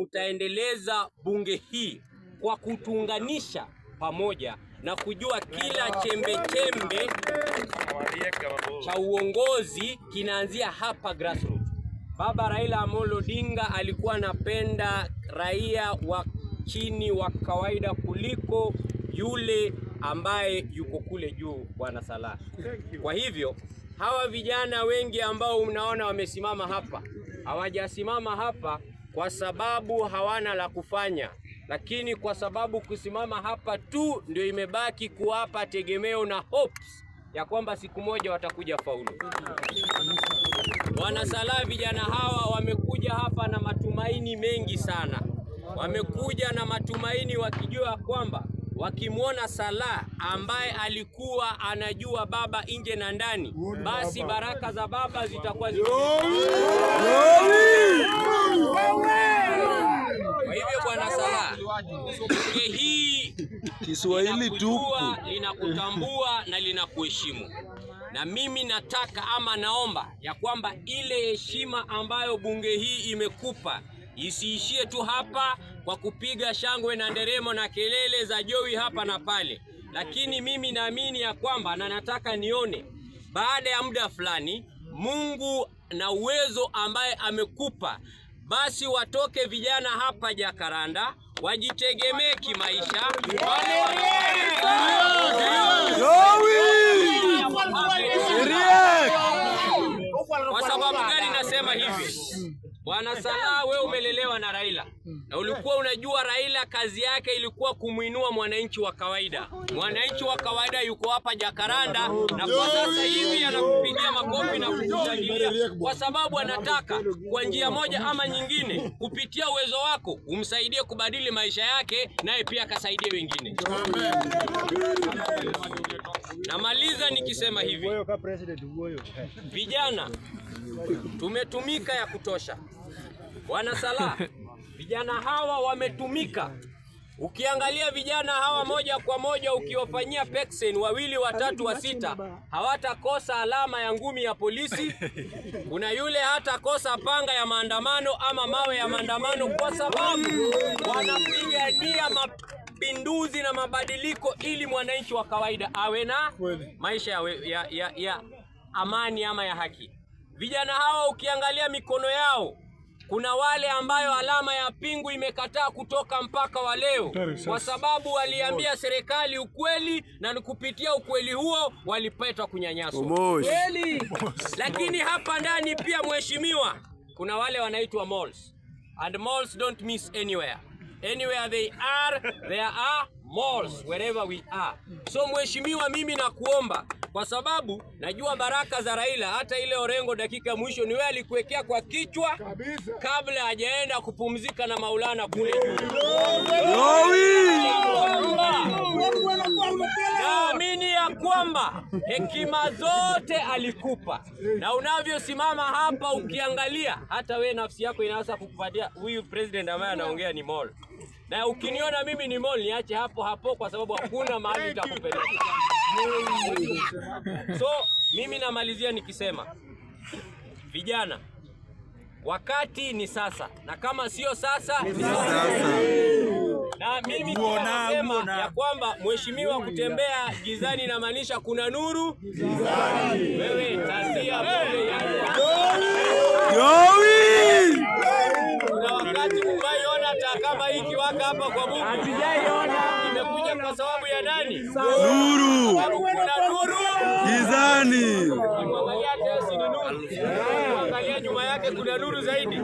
mutaendeleza bunge hii kwa kutuunganisha pamoja na kujua kila chembe chembe cha uongozi kinaanzia hapa grassroots. Baba Raila Amolo Odinga alikuwa anapenda raia wa chini wa kawaida kuliko yule ambaye yuko kule juu, Bwana Salah. Kwa hivyo hawa vijana wengi ambao mnaona wamesimama hapa, hawajasimama hapa kwa sababu hawana la kufanya, lakini kwa sababu kusimama hapa tu ndio imebaki kuwapa tegemeo na hopes ya kwamba siku moja watakuja faulu. Bwana Salah, vijana hawa wamekuja hapa na matumaini mengi sana. Wamekuja na matumaini wakijua kwamba wakimwona Salah ambaye alikuwa anajua baba nje na ndani, basi baraka za baba zitakuwa Kwa hivyo Bwana Salah, bunge hii Kiswahili tupu linakutambua na linakuheshimu. Na mimi nataka ama naomba ya kwamba ile heshima ambayo bunge hii imekupa isiishie tu hapa kwa kupiga shangwe na nderemo na kelele za jowi hapa na pale. Lakini mimi naamini ya kwamba na nataka nione baada ya muda fulani Mungu na uwezo ambaye amekupa, basi watoke vijana hapa Jacaranda wajitegemee kimaisha. Kwa sababu gani nasema hivi? Bwana Salah, wewe umelelewa na Raila na ulikuwa unajua Raila kazi yake ilikuwa kumuinua mwananchi wa kawaida. Mwananchi wa kawaida yuko hapa Jacaranda na kwa sasa hivi anakupigia makofi na kukushangilia kwa sababu anataka kwa njia moja ama nyingine kupitia uwezo wako umsaidie kubadili maisha yake, naye pia akasaidie wengine. Namaliza nikisema hivi, vijana tumetumika ya kutosha. Bwana Salah, vijana hawa wametumika. Ukiangalia vijana hawa moja kwa moja ukiwafanyia peksen 2, 3, 6 hawatakosa alama ya ngumi ya polisi. Kuna yule hatakosa panga ya maandamano ama mawe ya maandamano, kwa sababu wanapigania mapinduzi na mabadiliko ili mwananchi wa kawaida awe na maisha ya amani ama ya haki. Vijana hawa ukiangalia mikono yao, kuna wale ambayo alama ya pingu imekataa kutoka mpaka wa leo, kwa sababu waliambia serikali ukweli na kupitia ukweli huo walipetwa kunyanyaswa. Lakini hapa ndani pia mheshimiwa, kuna wale wanaitwa malls, and malls don't miss anywhere. Anywhere they are, there are malls wherever we are. So mheshimiwa, mimi nakuomba, kwa sababu najua baraka za Raila, hata ile Orengo dakika mwisho ni wewe alikuwekea kwa kichwa kabla hajaenda kupumzika na Maulana kule juu. Naamini ya kwamba hekima zote alikupa, na unavyosimama hapa ukiangalia, hata we nafsi yako inaanza kukupatia huyu president ambaye anaongea ni mall. Na ukiniona mimi ni mall, niache hapo hapo kwa sababu hakuna mahali nitakupeleka. So mimi namalizia nikisema, vijana, wakati ni sasa, na kama sio sasa ni sasa. Na mimi nasema ya kwamba mheshimiwa, kutembea gizani inamaanisha kuna nuru gizani. Wewe tanzia mbele yako. Kuna wakati mumaiona kama hiki waka hapa kwa Mungu. Hatujaiona. Imekuja kwa sababu ya nani? Nuru. Kuna nuru gizani. Angalia tesi ni nuru. Angalia nyuma yake kuna nuru zaidi.